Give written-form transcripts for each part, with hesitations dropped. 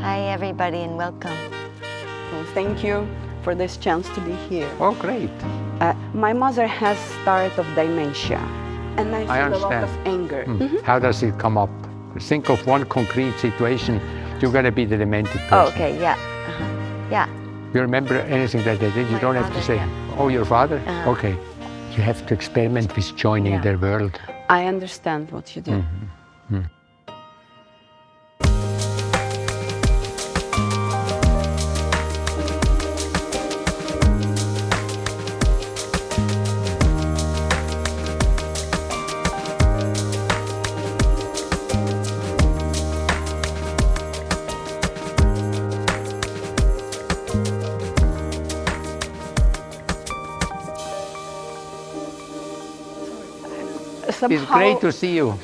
Hi, everybody, and welcome. Well, thank you for this chance to be here. Oh, great. My mother has start of dementia, and I feel a lot of anger. How does it come up? Think of one concrete situation. You're going to be the demented person. Oh, okay, yeah. Yeah. You remember anything that they did? You My don't have to father, say, yeah. oh, your father? Okay. You have to experiment with joining their world. I understand what you do. Somehow, It's great to see you.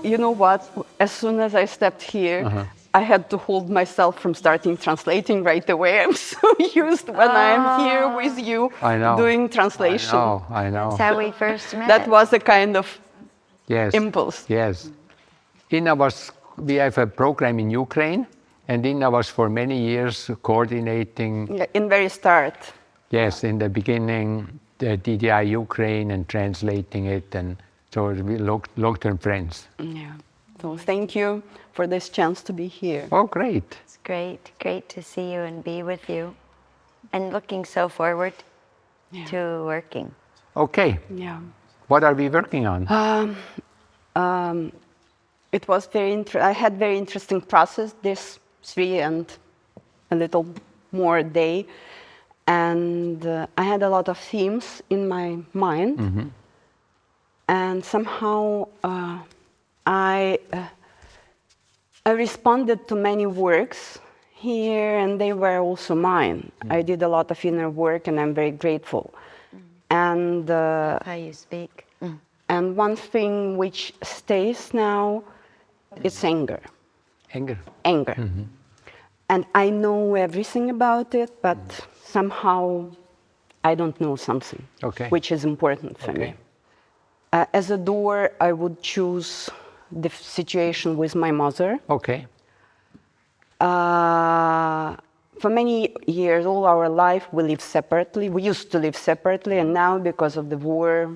you know what? As soon as I stepped here, I had to hold myself from starting translating right away. I'm so used when I'm here with you I know. doing translation. I know. That's how we first met. That was a kind of Yes. impulse. Yes. Inna was, we have a program in Ukraine, and Inna was for many years coordinating. Yeah, in very start. Yes, in the beginning, the DDI Ukraine and translating it, and so we long-term friends. Yeah. So thank you for this chance to be here. Oh, great. It's great to see you and be with you, and looking so forward to working. Okay. Yeah. What are we working on? It was I had very interesting process this 3 and a little more day, and I had a lot of themes in my mind, and somehow I responded to many works here, and they were also mine. I did a lot of inner work, and I'm very grateful. And How you speak. and one thing which stays now, it's anger. Anger. Anger. And I know everything about it, but somehow I don't know something, which is important for me. As a doer, I would choose the situation with my mother. Okay. For many years, all our life, we lived separately. We used to live separately, and now, because of the war,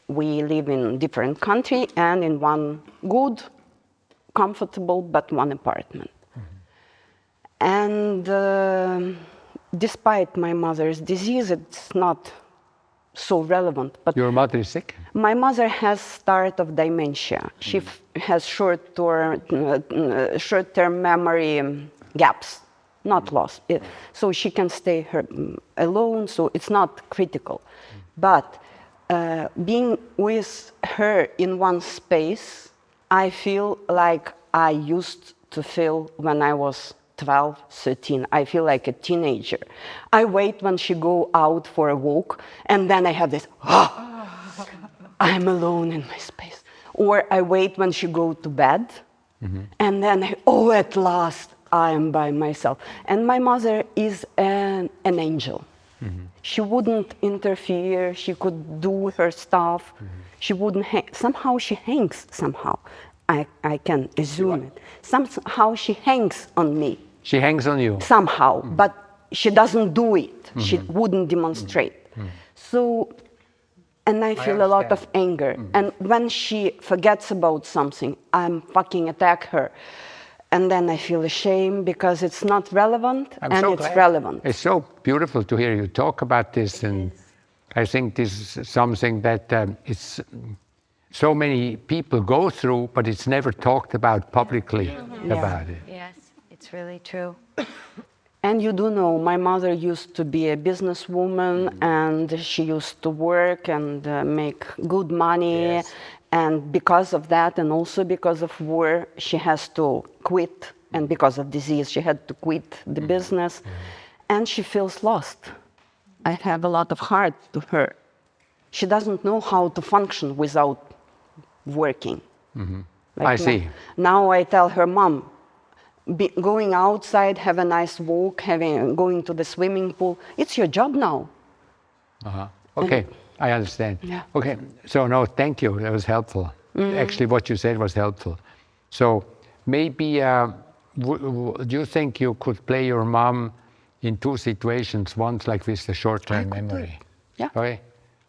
we live in different country and in one good, comfortable, but one apartment. And despite my mother's disease, it's not so relevant. But Your mother is sick? my mother has start of dementia. She has short-term memory gaps, not lost. So she can stay alone, so it's not critical. But being with her in one space, I feel like I used to feel when I was 12, 13. I feel like a teenager. I wait when she go out for a walk, and then I have this, I'm alone in my space. Or I wait when she go to bed, and then, at last, I am by myself. And my mother is an angel. She wouldn't interfere. She could do her stuff. She wouldn't somehow she hangs somehow. I can assume it. Somehow she hangs on me. She hangs on you? Somehow, but she doesn't do it. She wouldn't demonstrate. So, and I feel a lot of anger. And when she forgets about something, I'm fucking attack her. And then I feel ashamed because it's not relevant, it's relevant. It's so beautiful to hear you talk about this, and I think this is something that it's so many people go through, but it's never talked about publicly about it. Yes, it's really true. And you do know, my mother used to be a businesswoman, and she used to work and make good money. And because of that, and also because of war, she has to quit. And because of disease, she had to quit the business. And she feels lost. I have a lot of heart to her. She doesn't know how to function without working. Like I see. Now I tell her, Mom, going outside, have a nice walk, going to the swimming pool, it's your job now. Okay. I understand. Yeah. Okay, so no, thank you. That was helpful. Actually, what you said was helpful. So maybe do you think you could play your mom in two situations? Once like with the short-term memory. Yeah. Okay?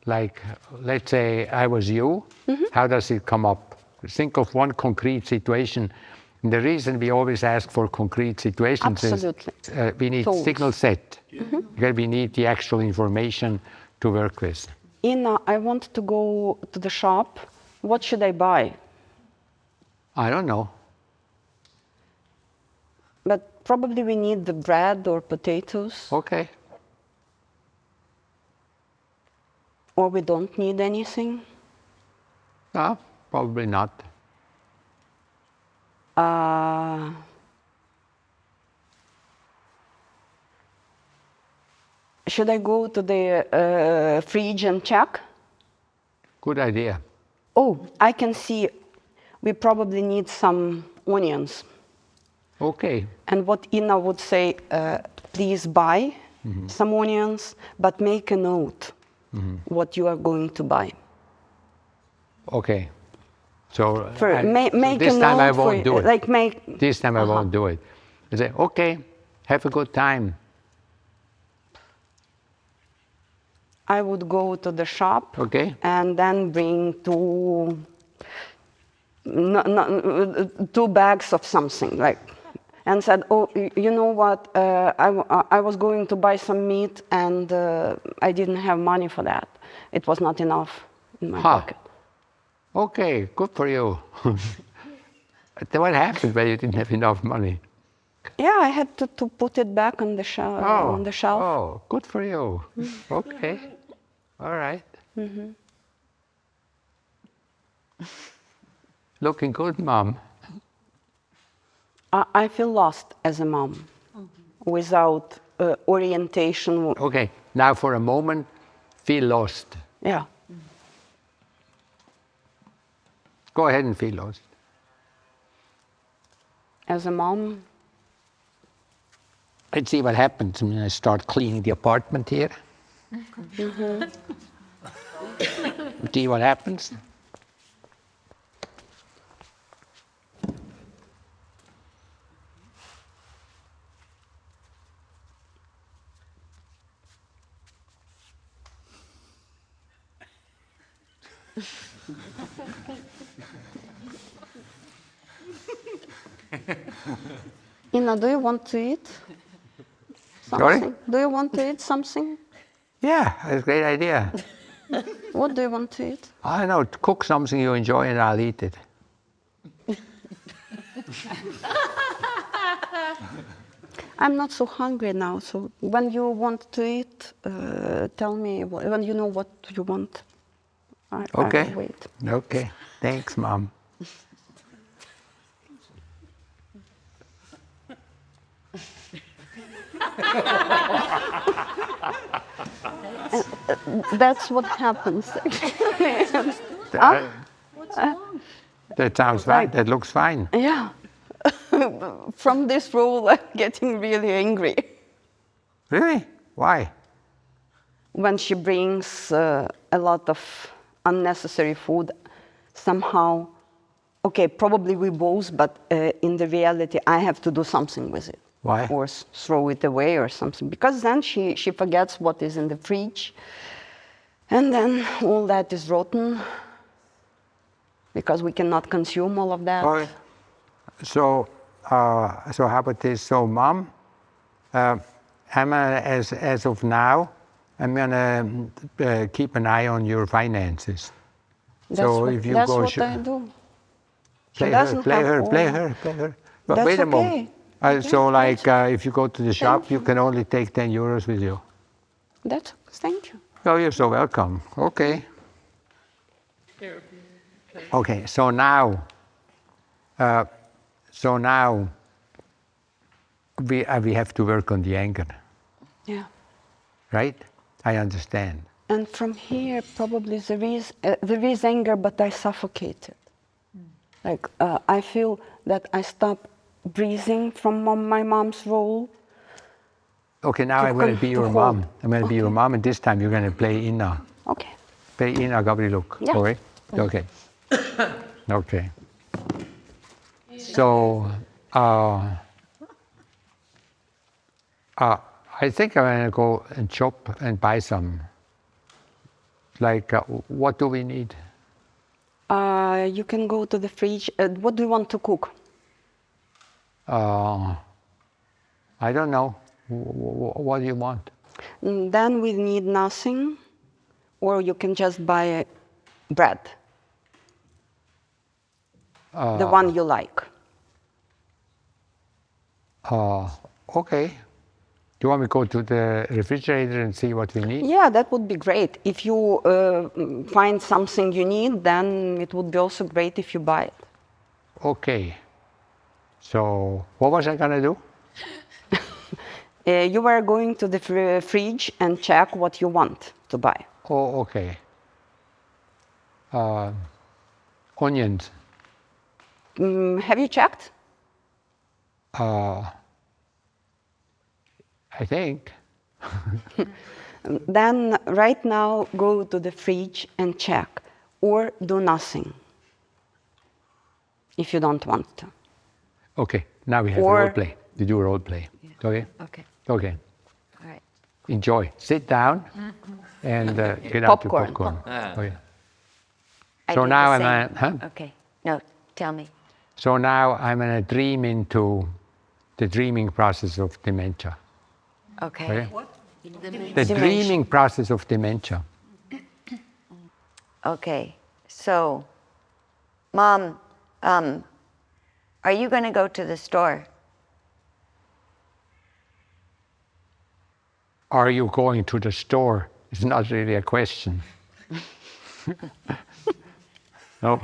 Like, let's say I was you. How does it come up? Think of one concrete situation. And the reason we always ask for concrete situations Absolutely. is we need Tools. signal set. Okay? We need the actual information to work with. Ina, I want to go to the shop. What should I buy? I don't know. But probably we need the bread or potatoes, Okay. or we don't need anything. No, probably not. Should I go to the fridge and check? Good idea. Oh, I can see we probably need some onions. Okay. And what Ina would say, please buy some onions, but make a note what you are going to buy. Okay. So, For, make this a time note I won't do it. Like make. This time I won't do it. I say, okay, have a good time. I would go to the shop Okay. and then bring two bags of something, like, and said, oh, you know what, I was going to buy some meat and I didn't have money for that. It was not enough in my pocket. Okay, good for you. Then what happened when you didn't have enough money? Yeah, I had to put it back on the shelf. On the shelf. Oh, good for you. Okay. All right. Looking good, Mom. I feel lost as a mom, without orientation. Okay, now for a moment, feel lost. Yeah. Go ahead and feel lost. As a mom, Let's see what happens when I start cleaning the apartment here. See what happens. Ina, do you want to eat Sorry? something? Do you want to eat something? Yeah, that's a great idea. What do you want to eat? I don't know, cook something you enjoy and I'll eat it. I'm not so hungry now, so when you want to eat, tell me when you know what you want. I Okay. will wait. Okay, thanks, Mom. That's what happens. That sounds fine. That looks fine. Yeah. From this role, I'm getting really angry. Really? Why? When she brings a lot of unnecessary food, somehow, okay, probably we both, but in the reality, I have to do something with it. Why? Or throw it away or something. Because then she forgets what is in the fridge. And then all that is rotten. Because we cannot consume all of that. All right. So how about this? So, Mom, as of now, I'm gonna keep an eye on your finances. That's so what, if you that's go, what I do. play doesn't play have her, all- play her, play her. But That's wait a okay. moment. So, like, if you go to the shop, you can only take 10 euros with you. Thank you. Oh, you're so welcome. Okay. Okay. So now we have to work on the anger, Yeah. right? I understand. And from here, probably there is anger, but I suffocate it. Like, I feel that I stop breathing from my mom's role. Okay, now I'm going to be your mom. I'm going to be your mom, and this time you're going to play Ina. Okay. Play Ina Gabriluk. Yeah. Okay? Okay. Okay. So, I think I'm going to go and shop and buy some. Like, what do we need? You can go to the fridge. What do you want to cook? I don't know. What do you want? Then we need nothing, or you can just buy bread. The one you like. Okay. Do you want me to go to the refrigerator and see what we need? Yeah, that would be great. If you find something you need, then it would be also great if you buy it. Okay. So, what was I going to do? You were going to the fridge and check what you want to buy. Oh, okay. Onions. Have you checked? I think. Then right now go to the fridge and check, or do nothing if you don't want to. Okay. Now we have Or- role play. You do role play. Okay. Okay. Okay. All right. Enjoy. Sit down and get out the Popcorn. popcorn. Okay. I So do now the I'm same. a, huh? Okay. No, tell me. So now I'm going to dream into the dreaming process of dementia. Okay. Okay? The dreaming process of dementia. Okay. So, Mom, are you going to go to the store? Are you going to the store? It's not really a question. No,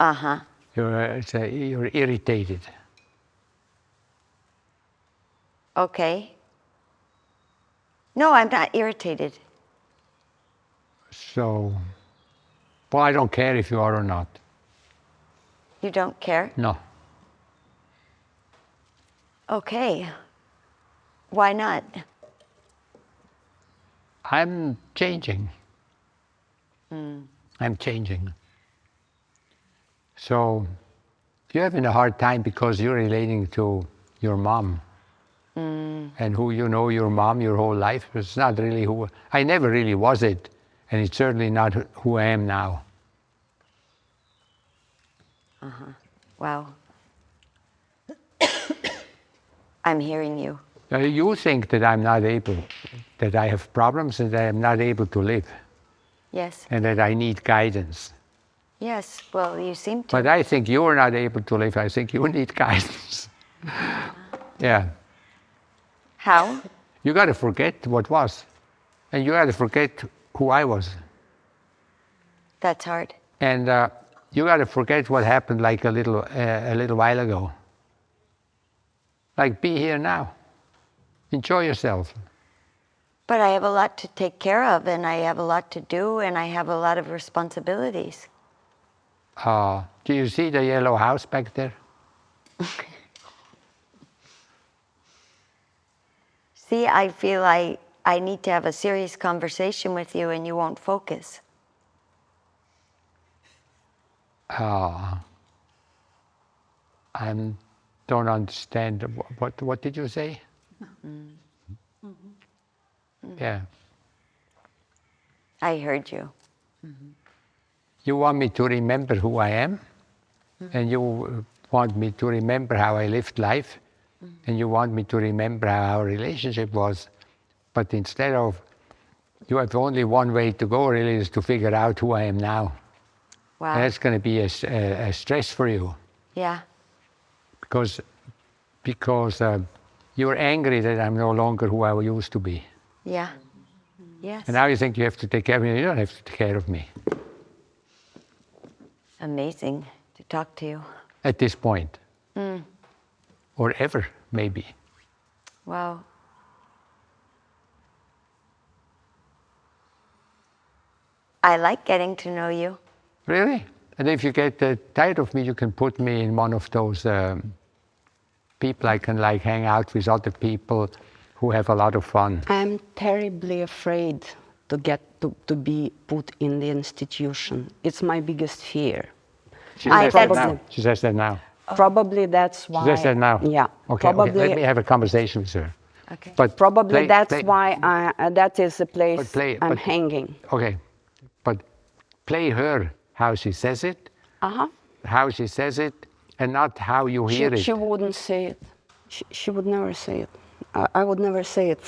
Uh-huh. you're irritated. Okay. No, I'm not irritated. So, well, I don't care if you are or not. You don't care? No. Okay. Why not? I'm changing. I'm changing. So, you're having a hard time because you're relating to your mom. And who you know your mom your whole life. It's not really who, I never really was it. And it's certainly not who I am now. Wow. I'm hearing you. You think that I'm not able, that I have problems and that I'm not able to live Yes. and that I need guidance. Yes. Well, you seem to. But I think you're not able to live. I think you need guidance. Yeah. How? You got to forget what was. And you got to forget who I was. That's hard. And you got to forget what happened like a little while ago. Like, be here now. Enjoy yourself. But I have a lot to take care of, and I have a lot to do, and I have a lot of responsibilities. Do you see the yellow house back there? See, I feel I need to have a serious conversation with you, and you won't focus. I don't understand. What did you say? Yeah. I heard you. You want me to remember who I am, and you want me to remember how I lived life, and you want me to remember how our relationship was. But instead of, you have only one way to go really, is to figure out who I am now. Wow. And that's going to be a stress for you, Yeah. because you're angry that I'm no longer who I used to be. Yeah. Yes. And now you think you have to take care of me. You don't have to take care of me Amazing to talk to you. at this point. Or ever, maybe. Wow. I like getting to know you. Really? And if you get tired of me, you can put me in one of those people I can like hang out with other people who have a lot of fun. I'm terribly afraid to be put in the institution. It's my biggest fear. She I- says that that's- now. She says that now. Probably that's why. She just said now. Yeah. Okay, Probably. let me have a conversation with her. Okay. But Probably that's play, why that is the place I'm but- hanging. Okay, but play her how she says it, Uh-huh. how she says it, and not how you hear it. She wouldn't say it. She would never say it. I would never say it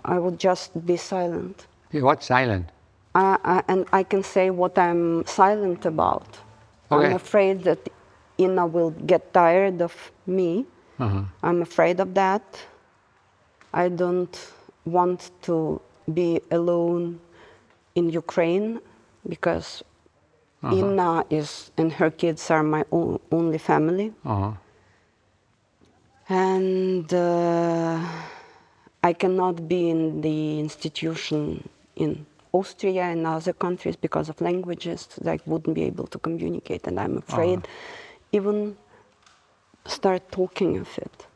I would just be silent. What silent? And I can say what I'm silent about. Okay. I'm afraid that Inna will get tired of me. Uh-huh. I'm afraid of that. I don't want to be alone in Ukraine because Inna and her kids are my only family. Uh-huh. And I cannot be in the institution in Austria and other countries because of languages. I wouldn't be able to communicate, and I'm afraid even start talking of it.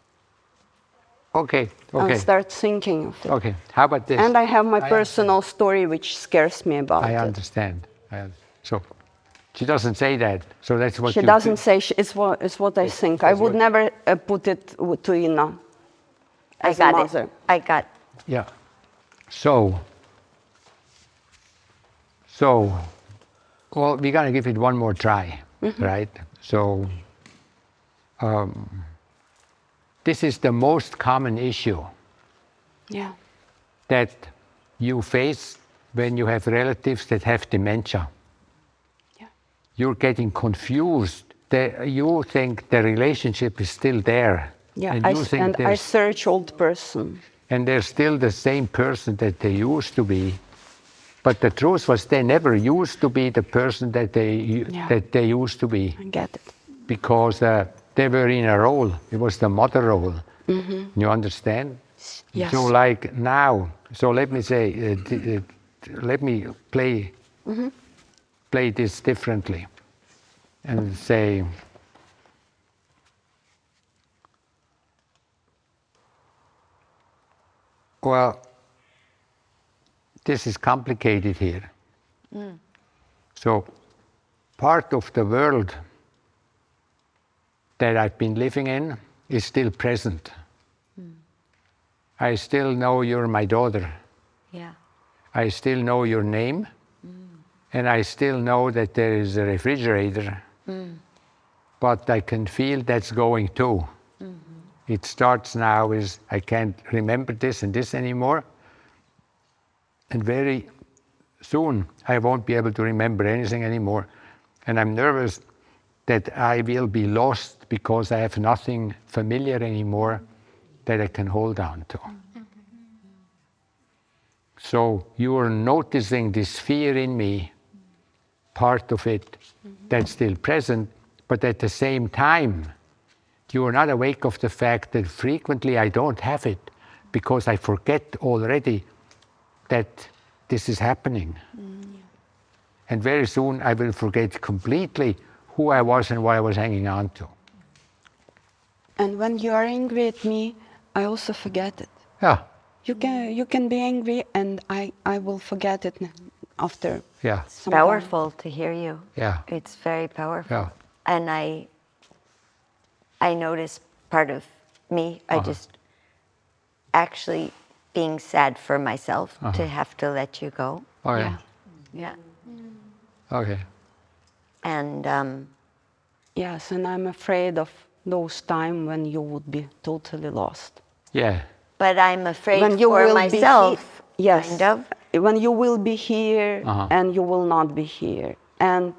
Okay, And okay, start thinking of it. okay. How about this? And I have my personal story which scares me about I it. understand. So she doesn't say that. So that's what She you doesn't say, it's what I think. I would never put it to Inna as a mother. I got Yeah. So, well, we're gonna give it one more try, right? So, this is the most common issue Yeah. that you face when you have relatives that have dementia. Yeah. You're getting confused. You think the relationship is still there. Yeah, And you think I search old person. and they're still the same person that they used to be. But the truth was they never used to be the person that they used to be. I get it. Because they were in a role. It was the mother role. You understand? Yes. So like now, so let me say, let me play this differently and say, well, this is complicated here. So part of the world that I've been living in is still present. I still know you're my daughter. Yeah. I still know your name. And I still know that there is a refrigerator. But I can feel that's going too. It starts now with, I can't remember this and this anymore. And very soon, I won't be able to remember anything anymore. And I'm nervous that I will be lost because I have nothing familiar anymore that I can hold on to. So you are noticing this fear in me, part of it that's still present, but at the same time, you are not awake of the fact that frequently I don't have it because I forget already that this is happening. And very soon I will forget completely who I was and what I was hanging on to. And when you are angry at me, I also forget it. Yeah, You can be angry, and I will forget it after. yeah, some time. Powerful to hear you. yeah, It's very powerful. yeah. And I notice part of me, I just actually being sad for myself to have to let you go. Oh, yeah. Yeah. Okay. And Yes, and I'm afraid of those times when you would be totally lost. Yeah. but I'm afraid When you for will myself, be yes, kind of. when you will be here and you will not be here. And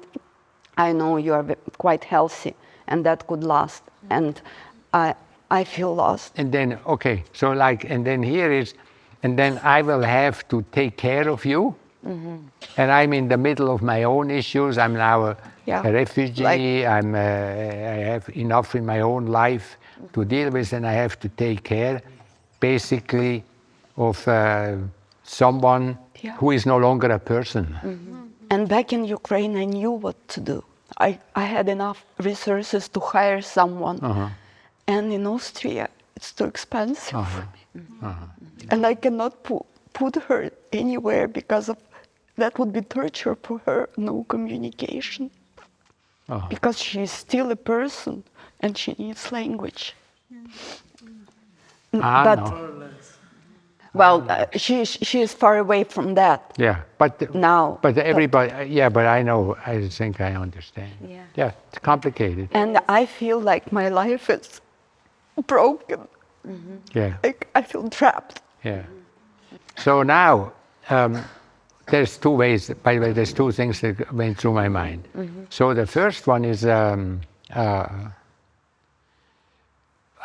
I know you are quite healthy, and that could last. And I feel lost. And then, okay, so like, and then here is, and then I will have to take care of you. And I'm in the middle of my own issues. I'm now a refugee. I have enough in my own life to deal with, and I have to take care, basically, of someone who is no longer a person. And back in Ukraine, I knew what to do. I had enough resources to hire someone. And in Austria, it's too expensive for me. And I cannot put her anywhere because of that would be torture for her, no communication. because she's still a person and she needs language. But No. well, she is far away from that. Yeah, but now. But everybody, yeah, but I know. I think I understand. Yeah. Yeah, it's complicated. And I feel like my life is broken. Yeah, Like I feel trapped. yeah. So now, there's two ways. By the way, there's two things that went through my mind. So the first one is, I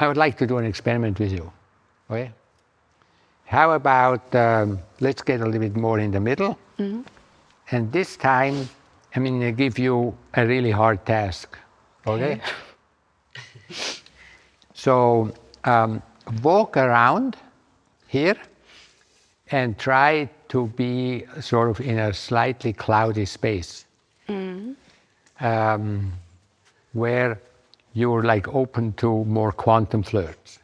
would like to do an experiment with you. Okay? How about let's get a little bit more in the middle, and this time I'm going to give you a really hard task. Okay? So walk around here and try to be sort of in a slightly cloudy space, where you're like open to more quantum flirts.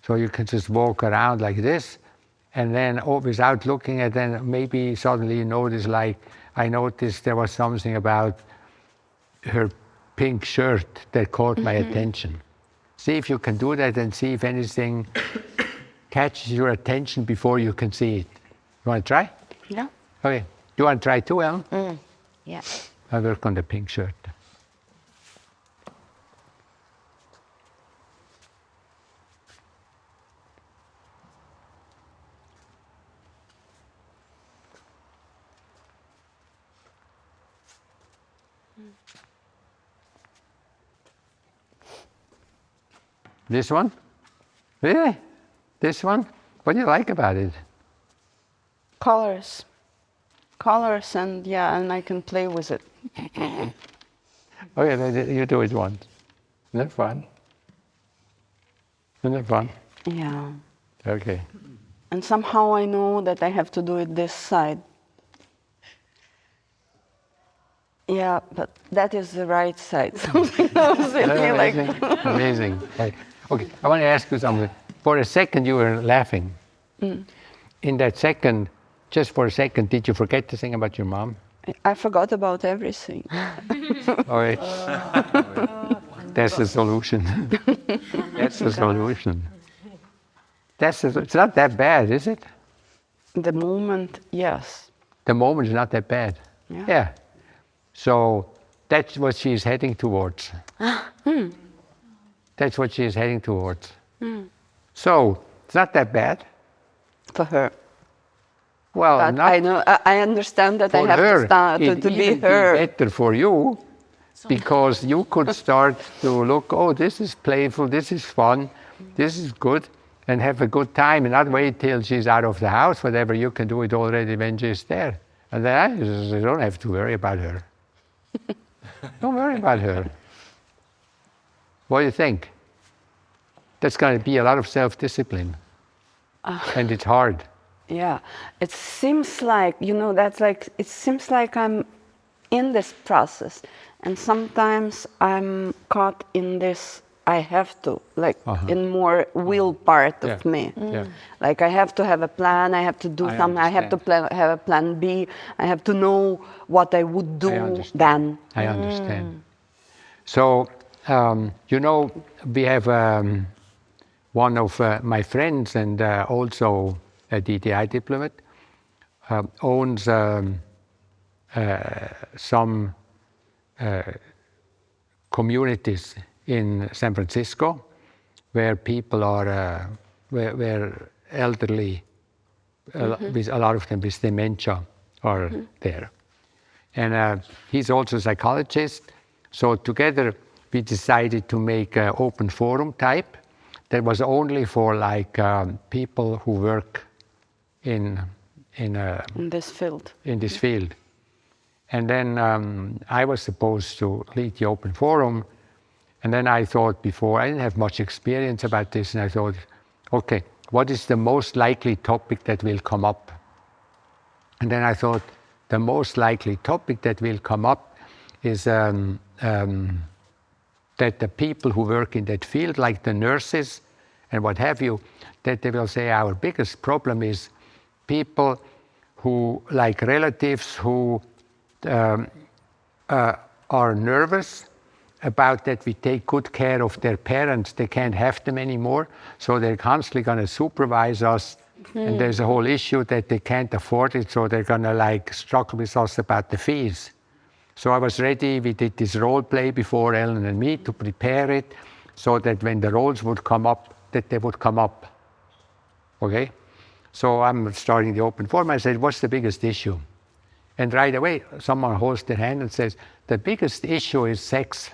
So you can just walk around like this, and then without looking at them, maybe suddenly you notice, like I noticed there was something about her pink shirt that caught my attention. See if you can do that and see if anything catches your attention before you can see it. You want to try? Yeah. Okay. You want to try too, Ellen? Yeah. I work on the pink shirt. This one? Really? This one? What do you like about it? Colors. Colors, and yeah, and I can play with it. Okay, then you do it once. Isn't that fun? Isn't that fun? Yeah. Okay. And somehow I know that I have to do it this side. Yeah, but that is the right side. Something else in me, like. Amazing. Amazing. Okay, I want to ask you something. For a second, you were laughing. In that second, just for a second, did you forget to think about your mom? I forgot about everything. All right. That's the solution. That's the solution. It's not that bad, is it? The moment, yes. The moment is not that bad. Yeah. So that's what she's heading towards. That's what she's heading towards. So it's not that bad. For her. Well, But not I know, I understand that I for have her. to start It'd to be even her. better for you, because you could start to look, oh, this is playful, this is fun, this is good, and have a good time, and not wait till she's out of the house. Whatever, you can do it already when she's there. And then you don't have to worry about her. Don't worry about her. What do you think? That's going to be a lot of self-discipline. And it's hard. Yeah, it seems like, it seems like I'm in this process, and sometimes I'm caught in this, I have to, in more will part of me. Yeah. Like I have to have a plan, I have to do something, I have to have a plan B, I have to know what I would do then. I understand. So, we have one of my friends and also a DTI diplomat owns some communities in San Francisco where people are, where elderly, with a lot of them with dementia are there. And he's also a psychologist. So together we decided to make an open forum type that was only for people who work in this field. In this field. And then I was supposed to lead the open forum. And then I thought before, I didn't have much experience about this, and I thought, okay, what is the most likely topic that will come up? And then I thought, the most likely topic that will come up is that the people who work in that field, like the nurses and what have you, that they will say our biggest problem is people who, like relatives who are nervous about that we take good care of their parents. They can't have them anymore, so they're constantly going to supervise us. And there's a whole issue that they can't afford it, so they're going to like struggle with us about the fees. So I was ready. We did this role play before, Ellen and me, to prepare it so that when the roles would come up, that they would come up. Okay? So I'm starting the open forum. I said, what's the biggest issue? And right away, someone holds their hand and says, the biggest issue is sex.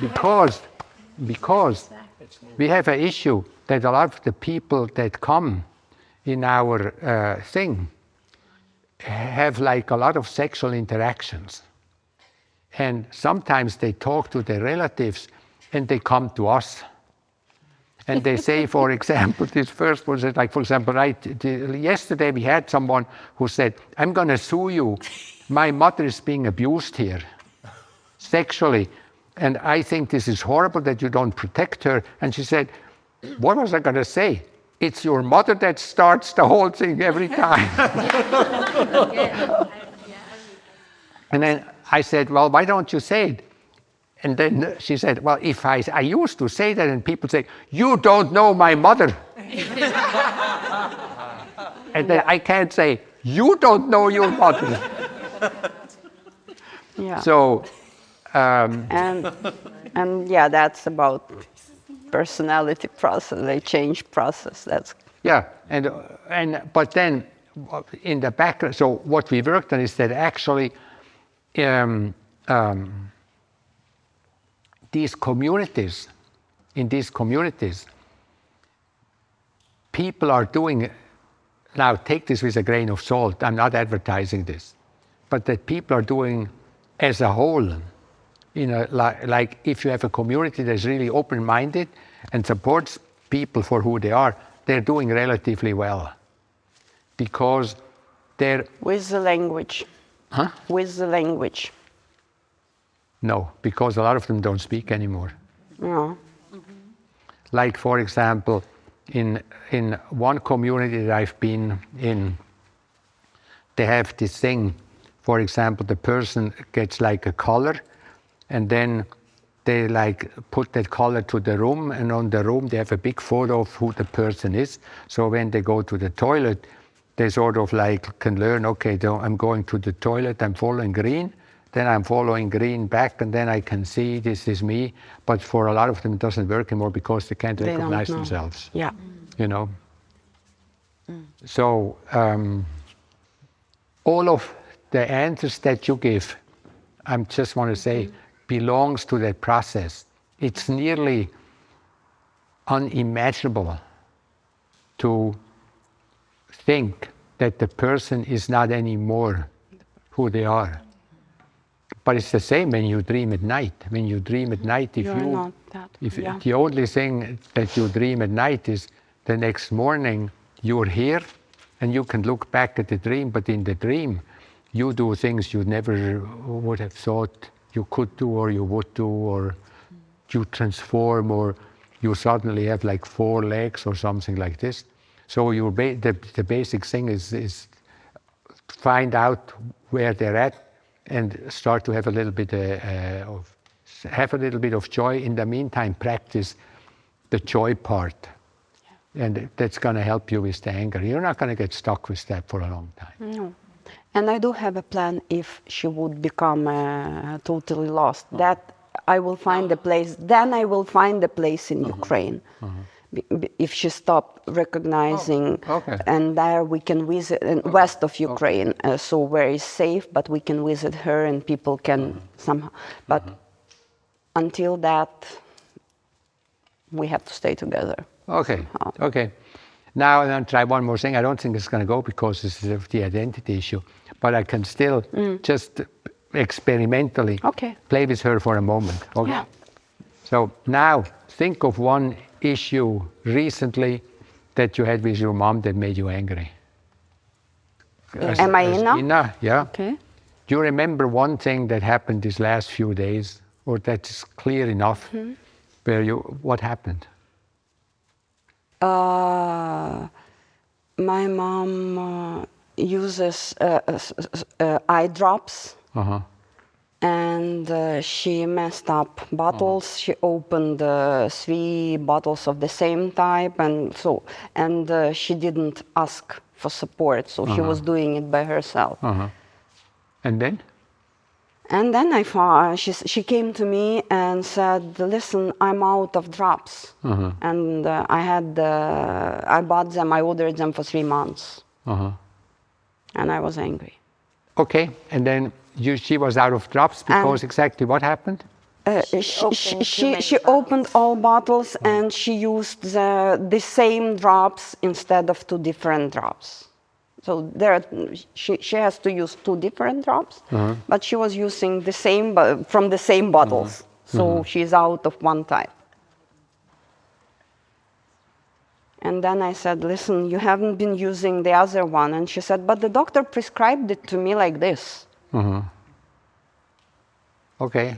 because we have an issue that a lot of the people that come in our thing have like a lot of sexual interactions. And sometimes they talk to their relatives and they come to us. And they say, for example, this first was like, for example, yesterday we had someone who said, I'm going to sue you. My mother is being abused here sexually. And I think this is horrible that you don't protect her. And she said, what was I going to say? It's your mother that starts the whole thing every time. And then I said, well, why don't you say it? And then she said, well, if I used to say that and people say, you don't know my mother. And then I can't say, you don't know your mother. Yeah. So, and yeah, that's about personality process, the change process. That's yeah, but then in the background, so what we worked on is that actually these communities, people are doing, now take this with a grain of salt, I'm not advertising this, but that people are doing as a whole, like if you have a community that's really open-minded and supports people for who they are, they're doing relatively well. Because they're... with the language. Huh? With the language. No, because a lot of them don't speak anymore. No. Like, for example, in one community that I've been in, they have this thing, for example, the person gets like a collar, and then they like put that collar to the room, and on the room they have a big photo of who the person is. So when they go to the toilet, they sort of like can learn, okay, I'm going to the toilet, I'm following green, then I'm following green back, and then I can see this is me. But for a lot of them, it doesn't work anymore because they can't recognize themselves. Yeah. You know? So all of the answers that you give, I just want to say, belongs to that process. It's nearly unimaginable to think that the person is not anymore who they are. But it's the same when you dream at night. When you dream at night, the only thing that you dream at night is the next morning you're here and you can look back at the dream, but in the dream you do things you never would have thought you could do or you would do, or you transform, or you suddenly have like 4 legs or something like this. So the basic thing is find out where they're at and start to have a little bit of joy. In the meantime, practice the joy part. And that's going to help you with the anger. You're not going to get stuck with that for a long time. No. And I do have a plan if she would become totally lost. That I will find a place. Then I will find a place in Ukraine. If she stopped recognizing, and there we can visit west of Ukraine, so where it's safe, but we can visit her and people can somehow. But until that, we have to stay together. Okay. Okay. Now I'm going to try one more thing. I don't think it's going to go because this is the identity issue, but I can still just experimentally play with her for a moment. Okay. Yeah. So now think of one issue recently that you had with your mom that made you angry. Am I in now? Ina, yeah. Okay. Do you remember one thing that happened these last few days, or that's clear enough? What happened? My mom uses eye drops, and she messed up bottles. She opened 3 bottles of the same type, and she didn't ask for support, so she was doing it by herself. And then? And then she came to me and said, "Listen, I'm out of drops." And I bought them, I ordered them for 3 months. And I was angry. Okay, and then she was out of drops because exactly what happened? She opened all bottles and she used the same drops instead of 2 different drops. So she has to use 2 different drops, but she was using the same from the same bottles. So she's out of one type. And then I said, "Listen, you haven't been using the other one." And she said, "But the doctor prescribed it to me like this." Okay.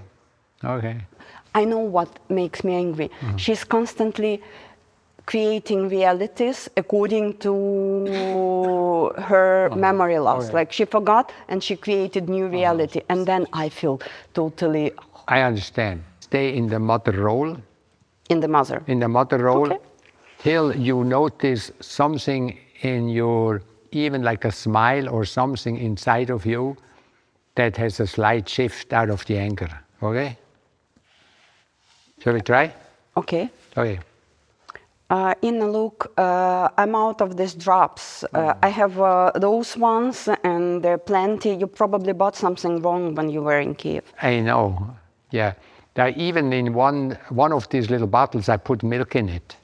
I know what makes me angry. She's constantly creating realities according to her memory loss. Like she forgot and she created new reality. And then I feel totally... I understand. Stay in the mother role. In the mother. In the mother role. Okay. Till you notice something in your, even like a smile or something inside of you that has a slight shift out of the anger. Okay? Shall we try? Okay. Okay. Ina, look, I'm out of these drops. I have those ones and there are plenty. You probably bought something wrong when you were in Kiev. I know, yeah. Even in one of these little bottles, I put milk in it.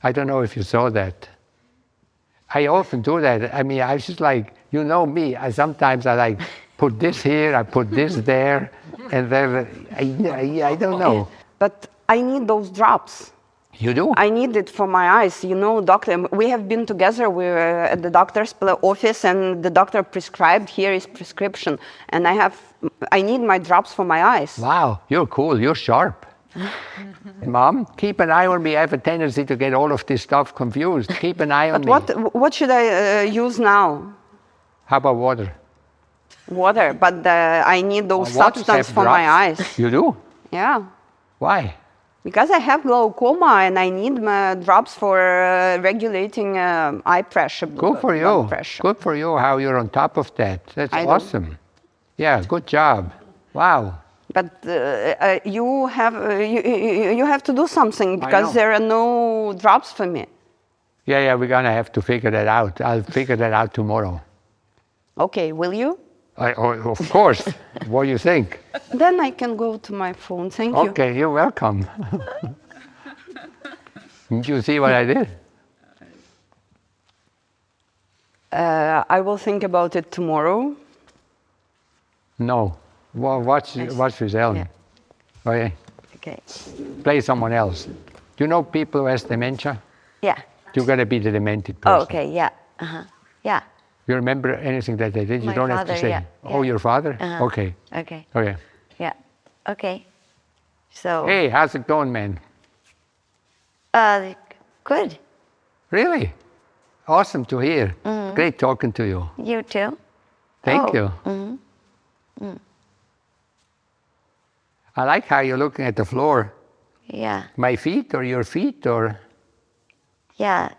I don't know if you saw that. I often do that. I mean, I was just like, you know me, sometimes I like put this here, I put this there, and then I don't know. But I need those drops. You do? I need it for my eyes. You know, doctor, we have been together. We were at the doctor's office and the doctor prescribed, here is prescription. And I need my drops for my eyes. Wow, you're cool, you're sharp. Mom, keep an eye on me. I have a tendency to get all of this stuff confused. Keep an eye on me. But what should I use now? How about water? Water, but I need those Waters substance have for my drops. eyes. You do? Yeah. Why? Because I have glaucoma and I need my drops for regulating eye pressure. Good for you. Blood pressure. Good for you how you're on top of that. That's I awesome. Yeah, good job. Wow. But you have to do something because there are no drops for me. Yeah, we're gonna have to figure that out. I'll figure that out tomorrow. Okay, will you? Of course. What do you think? Then I can go to my phone. Thank you. Okay, you're welcome. Did you see what I did? I will think about it tomorrow. No. Well, watch with Ellen. Yeah. Okay. Okay. Play someone else. Do you know people who has dementia? Yeah. You're gonna be the demented person. Oh, okay. Yeah. Uh-huh. Yeah. You remember anything that they did? You My don't have to father, say. yeah, Oh, yeah. your father? Uh-huh. Okay. Okay. Okay. Yeah. Okay. So. Hey, how's it going, man? Good. Really? Awesome to hear. Great talking to you. You too. Thank Oh. you. I like how you're looking at the floor. Yeah. My feet or your feet or Yeah.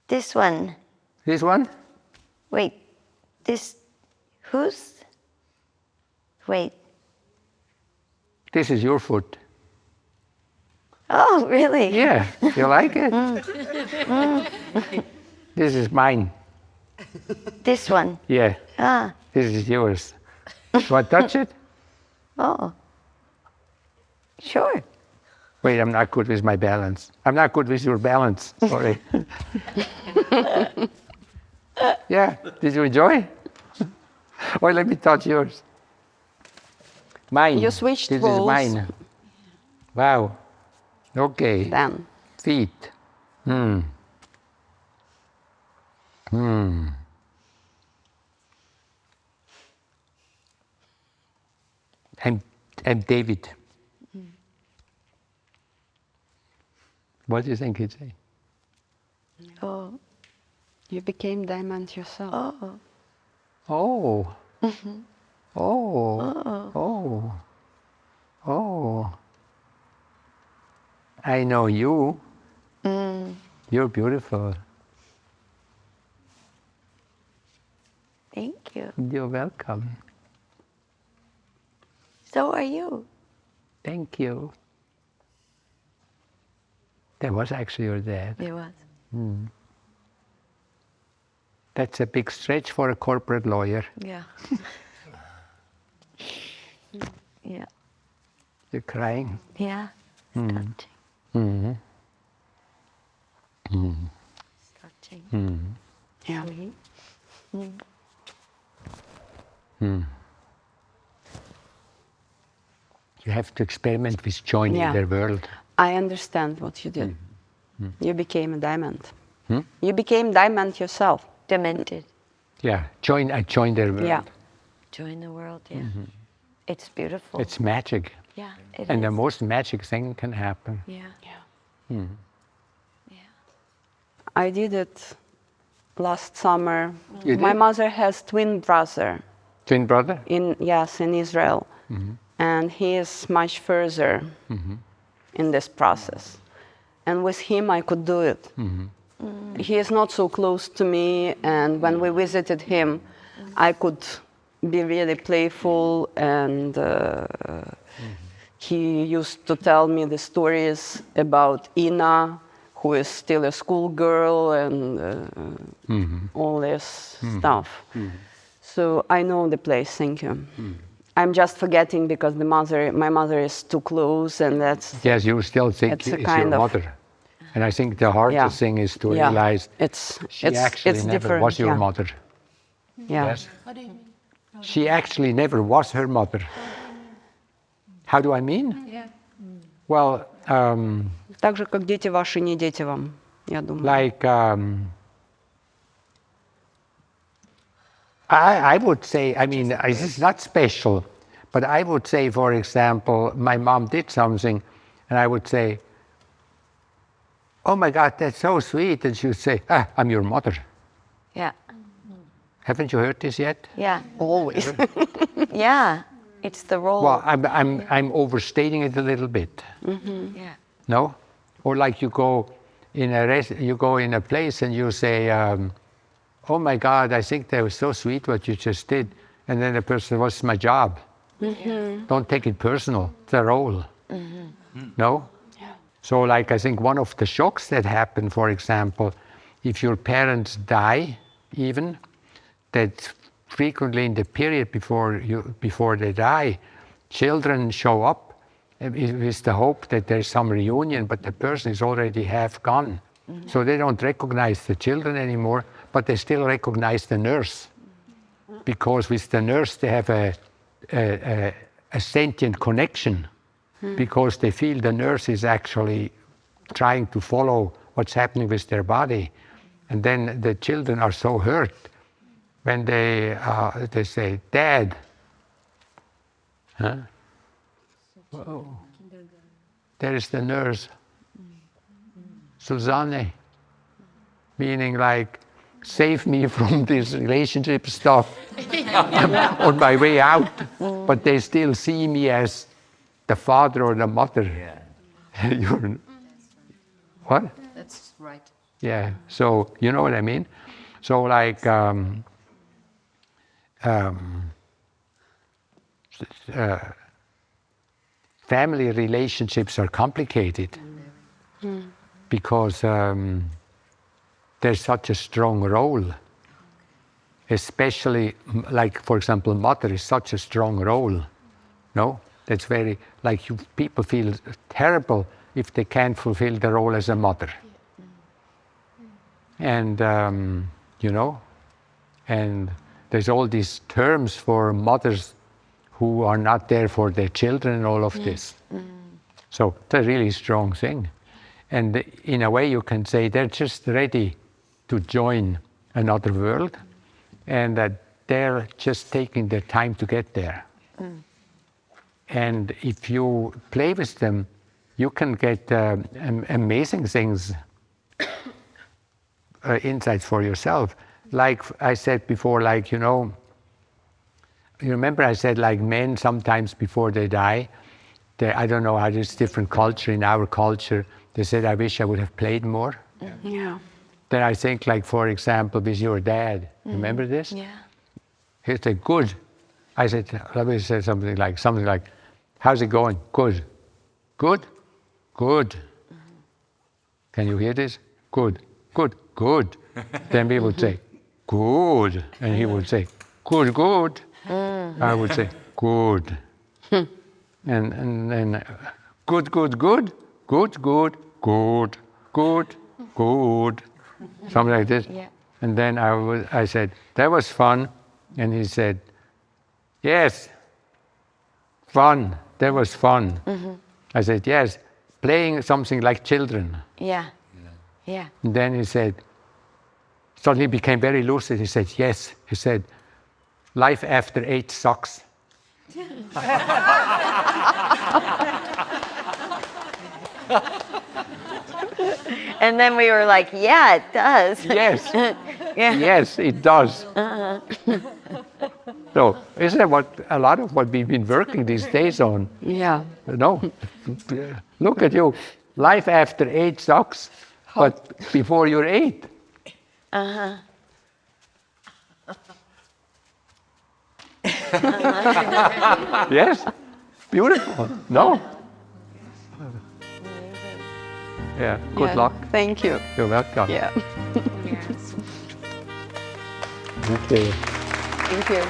This one. this one? Wait. Whose? Wait. This is your foot. Oh, really? Yeah. You like it? This is mine. This one. Yeah. Ah. This is yours. Want to touch it? Oh. Sure. Wait, I'm not good with my balance. I'm not good with your balance. Sorry. Yeah. Did you enjoy? Or let me touch yours. Mine. You switched This roles. is mine. Wow. Okay. Then. Feet. I'm David. What do you think he'd say? Oh. You became diamond yourself. Oh. Oh. Oh. I know you. You're beautiful. Thank you. You're welcome. So are you. Thank you. That was actually your dad. It was. That's a big stretch for a corporate lawyer. Yeah. Yeah. You're crying. Yeah. It's touching. Touching. Yeah. Sweet. You have to experiment with joining Yeah. their world. I understand what you did. You became a diamond. You became diamond yourself. Demented. Yeah, I joined their world. Yeah. Join the world, yeah. It's beautiful. It's magic. yeah, it And the is. most magic thing can happen. Yeah. Yeah. Yeah. I did it last summer. You My did? mother has twin brother Twin brother? in Israel, and he is much further in this process. And with him, I could do it. He is not so close to me, and when we visited him, I could be really playful, and he used to tell me the stories about Ina, who is still a schoolgirl, and all this stuff. So I know the place. Thank you. I'm just forgetting because my mother is too close, and that's Yes, you still think It's a it's your kind of- mother. And I think the hardest thing is to realize she actually never different. was your yeah. mother. Yeah. Yes? She actually never was her mother. How do I mean? Well, Так же, как дети ваши не дети вам, я думаю. like, I would say, I mean, this is not special, but I would say, for example, my mom did something, and I would say, oh my God, that's so sweet. And she would say, I'm your mother. Yeah. Haven't you heard this yet? Yeah. Always. Yeah. It's the role. Well, I'm overstating it a little bit. Yeah. No? Or like you go in a place and you say, oh my God, I think that was so sweet what you just did. And then the person, what's my job? Don't take it personal. It's a role. No? Yeah. So like I think one of the shocks that happen, for example, if your parents die even, that frequently in the period before they die, children show up with the hope that there's some reunion, but the person is already half gone. So they don't recognize the children anymore, but they still recognize the nurse. Because with the nurse they have a sentient connection, because they feel the nurse is actually trying to follow what's happening with their body. And then the children are so hurt when they say, Dad. Huh? Whoa. There is the nurse, Susanne, meaning like, save me from this relationship stuff. I'm on my way out, but they still see me as the father or the mother. Yeah. What? That's right. Yeah, so you know what I mean? So like, family relationships are complicated because there's such a strong role. Especially, like for example, mother is such a strong role. No, that's very like people feel terrible if they can't fulfill the role as a mother. And you know, and there's all these terms for mothers who are not there for their children and all of this. So it's a really strong thing. And in a way you can say they're just ready to join another world, and that they're just taking their time to get there. And if you play with them, you can get amazing things, insights for yourself. Like I said before, like, you know, you remember I said like men sometimes before they die, I don't know how there's different culture. In our culture, they said, I wish I would have played more. Yeah. Then I think like, for example, with your dad, remember this? Yeah. He said, good. I said, let me say something like, how's it going? Good. Good? Good. Can you hear this? Good. Good. Good. Then we would say, good. And he would say, good, good. I would say, good. And then, good, good, good, good, good, good, good, good. Something like this. Yeah. And then I said, that was fun. And he said, yes, fun. That was fun. I said, yes, playing something like children. Yeah. Yeah. And then he said, suddenly became very lucid. He said, yes. He said, life after 8 sucks. And then we were like, yeah, it does. Yes. Yeah. Yes, it does. So, isn't that what a lot of what we've been working these days on? Yeah. No. Look at you. Life after 8 sucks, but before you're 8. Yes? Beautiful. No? Yeah, good Yeah. luck. Thank you. You're welcome. Yeah. Okay. Thank you.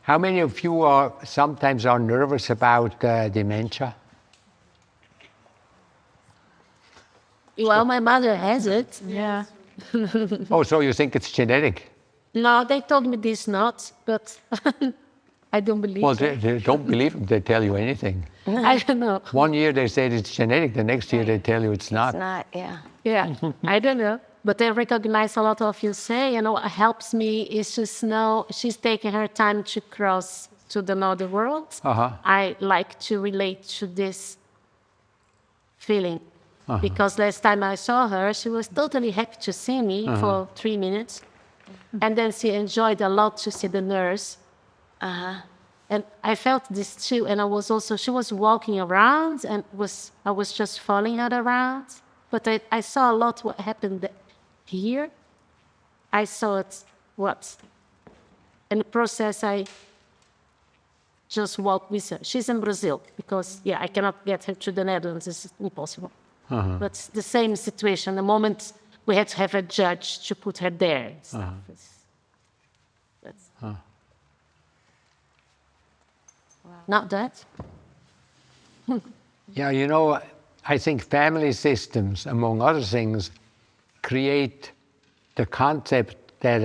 How many of you are sometimes nervous about dementia? Well, my mother has it. Yeah. Oh, so you think it's genetic? No, they told me this not, but I don't believe Well, it. they don't believe them. They tell you anything. I don't know. One year they say it's genetic, the next year they tell you it's not. It's not, yeah. Yeah, I don't know. But I recognize a lot of you say, what helps me is just know she's taking her time to cross to the other world. I like to relate to this feeling. Because last time I saw her, she was totally happy to see me for 3 minutes. And then she enjoyed a lot to see the nurse. And I felt this too. And I was also, she was walking around and I was just following her around. But I saw a lot what happened here. I saw it, in the process, I just walked with her. She's in Brazil because, I cannot get her to the Netherlands. It's impossible. But it's the same situation. The moment we had to have a judge to put her there. And stuff. Not that. Yeah, I think family systems, among other things, create the concept that,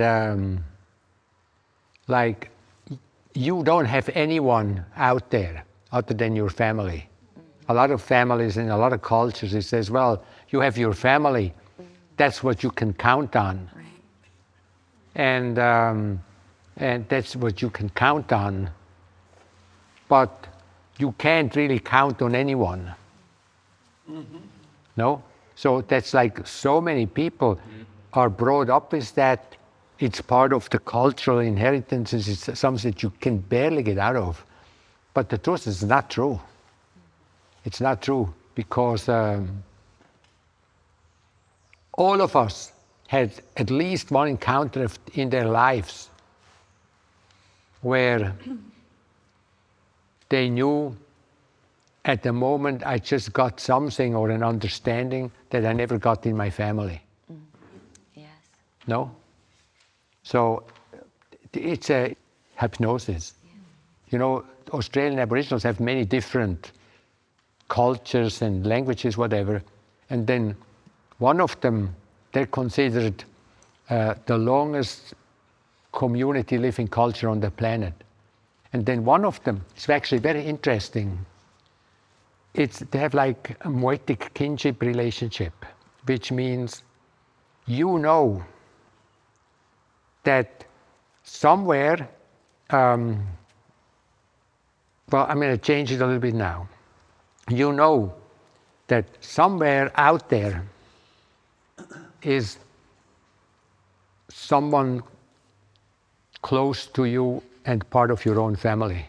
like, you don't have anyone out there other than your family. A lot of families in a lot of cultures, it says, well, you have your family. That's what you can count on. And that's what you can count on. But you can't really count on anyone. No? So that's like so many people are brought up with that. It's part of the cultural inheritance. It's something that you can barely get out of. But the truth is not true. It's not true because all of us had at least one encounter in their lives where they knew at the moment I just got something or an understanding that I never got in my family. Yes. No? So it's a hypnosis. Australian Aboriginals have many different cultures and languages, whatever. And then one of them, they're considered the longest community living culture on the planet. And then one of them, it's actually very interesting. They have like a moetic kinship relationship, which means that somewhere, well, I'm going to change it a little bit now. That somewhere out there, is someone close to you and part of your own family.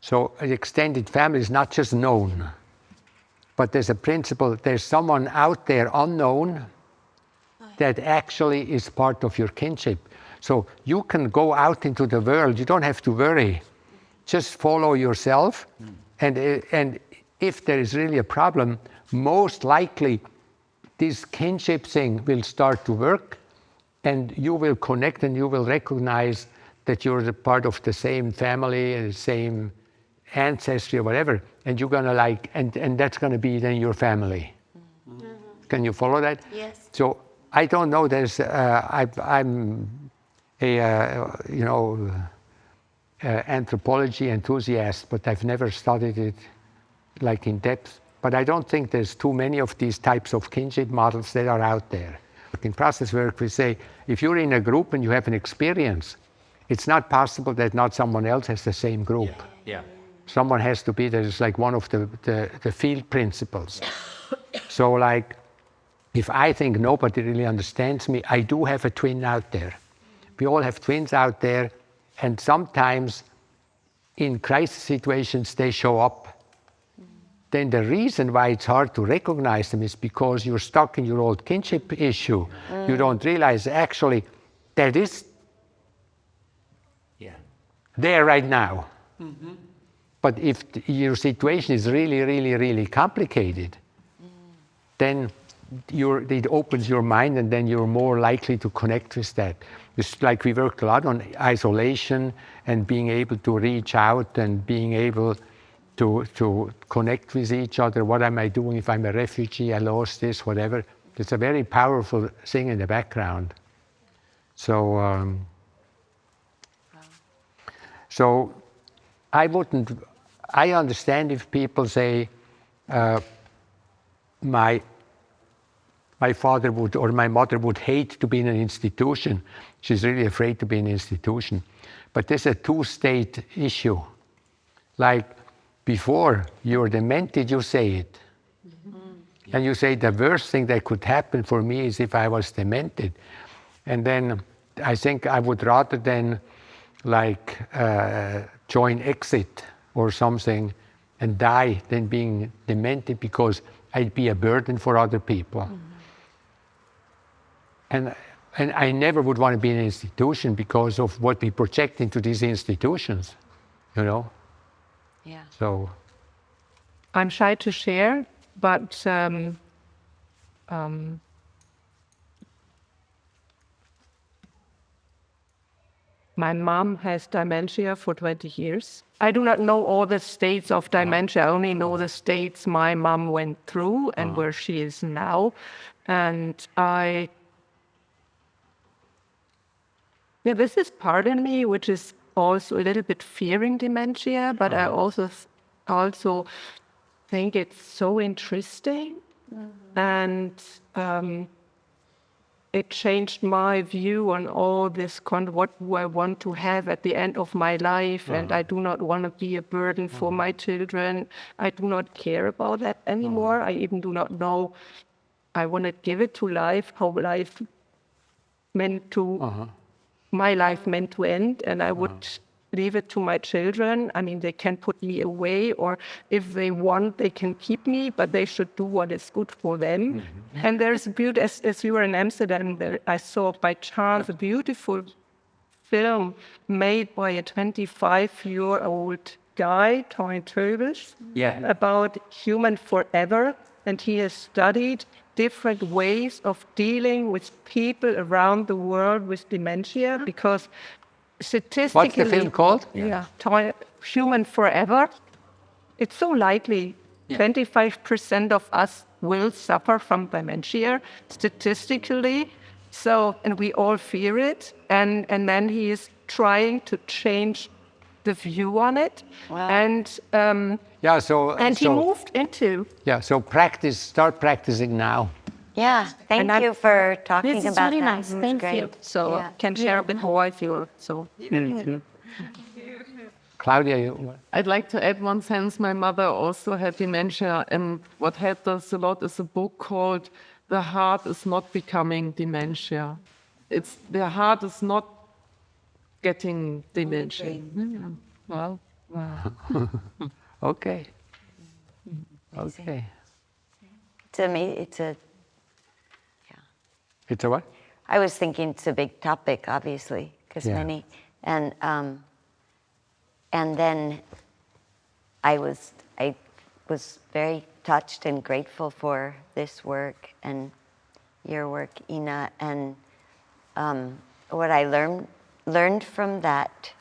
So an extended family is not just known, but there's a principle, there's someone out there unknown that actually is part of your kinship. So you can go out into the world, you don't have to worry. Just follow yourself, and if there is really a problem, most likely this kinship thing will start to work, and you will connect and you will recognize that you're the part of the same family and the same ancestry or whatever, and you're gonna like, and that's gonna be then your family. Can you follow that? Yes. So I don't know. There's I'm a anthropology enthusiast, but I've never studied it like in depth. But I don't think there's too many of these types of kinship models that are out there. In process work, we say if you're in a group and you have an experience, it's not possible that not someone else has the same group. Yeah. Someone has to be there. It's like one of the field principles. So like, if I think nobody really understands me, I do have a twin out there. We all have twins out there, and sometimes in crisis situations they show up. Then the reason why it's hard to recognize them is because you're stuck in your old kinship issue. You don't realize actually that is there right now. But if your situation is really, really, really complicated, then it opens your mind, and then you're more likely to connect with that. It's like we worked a lot on isolation and being able to reach out and being able to connect with each other. What am I doing if I'm a refugee? I lost this, whatever. It's a very powerful thing in the background. So, so I understand if people say, my father would, or my mother would hate to be in an institution. She's really afraid to be in an institution. But there's a two-state issue. Like, before you're demented, you say it. And you say the worst thing that could happen for me is if I was demented. And then I think I would rather than like join exit or something and die than being demented, because I'd be a burden for other people. And I never would want to be in an institution because of what we project into these institutions, you know? Yeah. So I'm shy to share, but my mom has dementia for 20 years. I do not know all the states of dementia. I only know the states my mom went through and where she is now. And this is part in me which is also a little bit fearing dementia, but I also think it's so interesting. And it changed my view on all this, what do I want to have at the end of my life, and I do not want to be a burden for my children. I do not care about that anymore. I even do not know. I want to give it to life, how life meant to, my life meant to end, and I would leave it to my children. I mean, they can put me away, or if they want, they can keep me, but they should do what is good for them. And there's a beauty, as we were in Amsterdam, I saw by chance a beautiful film made by a 25-year-old guy, Toy Tobis, about human forever. And he has studied different ways of dealing with people around the world with dementia, because statistically... What's the film called? Human Forever. It's so likely 25% of us will suffer from dementia, statistically. So, and we all fear it. And then he is trying to change the view on it. Wow. And he moved into... so start practicing now. Yeah, thank you for talking This is about really that. nice. It's Thank great. you. So can share a bit how I feel. So Claudia, I'd like to add one sentence. My mother also had dementia, and what helped us a lot is a book called the heart is not becoming dementia. The heart is not getting dementia. Yeah. Well, wow. Okay. Okay. It's a It's a what? I was thinking it's a big topic, obviously, because Yeah. and then I was very touched and grateful for this work and your work, Ina, and what I learned from that,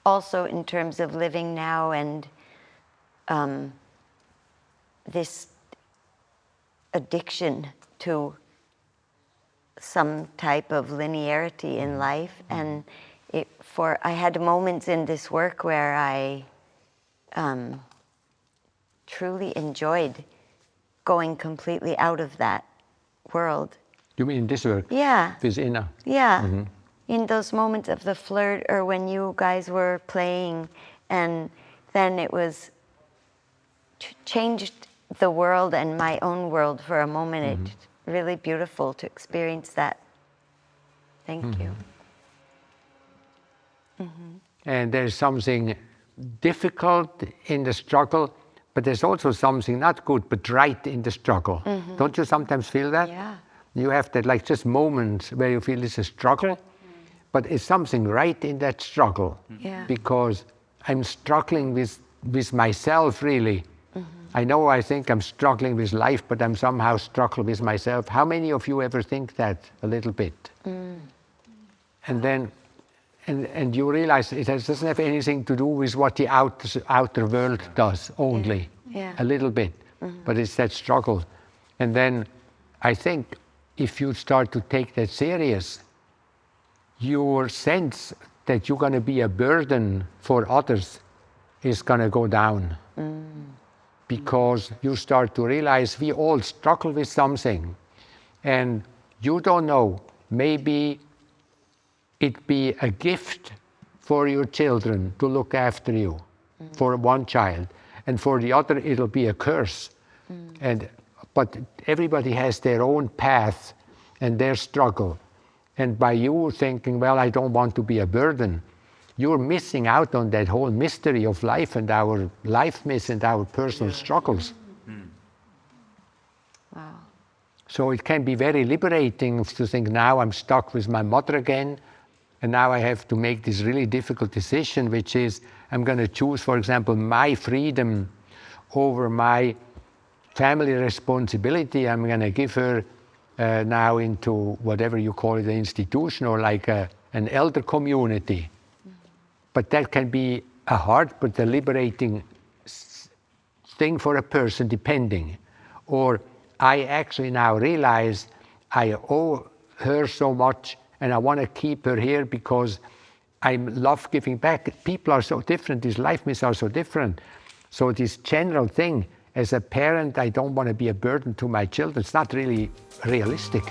also in terms of living now and this addiction to some type of linearity in life, and I had moments in this work where I truly enjoyed going completely out of that world. You mean this work? Yeah. With Ina? Yeah. In those moments of the flirt, or when you guys were playing, and then it was changed the world and my own world for a moment. It's really beautiful to experience that. Thank you. And there's something difficult in the struggle, but there's also something not good, but right in the struggle. Don't you sometimes feel that? Yeah. You have that, like, just moments where you feel it's a struggle, but it's something right in that struggle. Yeah. Because I'm struggling with myself, really. I know I think I'm struggling with life, but I'm somehow struggling with myself. How many of you ever think that a little bit? And then, and you realize it doesn't have anything to do with what the outer world does only. Yeah. A little bit, but it's that struggle. And then I think if you start to take that serious, your sense that you're going to be a burden for others is going to go down. Because you start to realize we all struggle with something, and you don't know, maybe it be a gift for your children to look after you, for one child, and for the other it'll be a curse. But everybody has their own path and their struggle, and by you thinking, well, I don't want to be a burden, you're missing out on that whole mystery of life and our life myths and our personal struggles. Wow. So it can be very liberating to think, now I'm stuck with my mother again, and now I have to make this really difficult decision, which is I'm going to choose, for example, my freedom over my family responsibility. I'm going to give her now into whatever you call it, an institution or like an elder community. But that can be a hard but a liberating thing for a person, depending. Or I actually now realize I owe her so much and I want to keep her here because I love giving back. People are so different, these life myths are so different. So this general thing, as a parent, I don't want to be a burden to my children. It's not really realistic.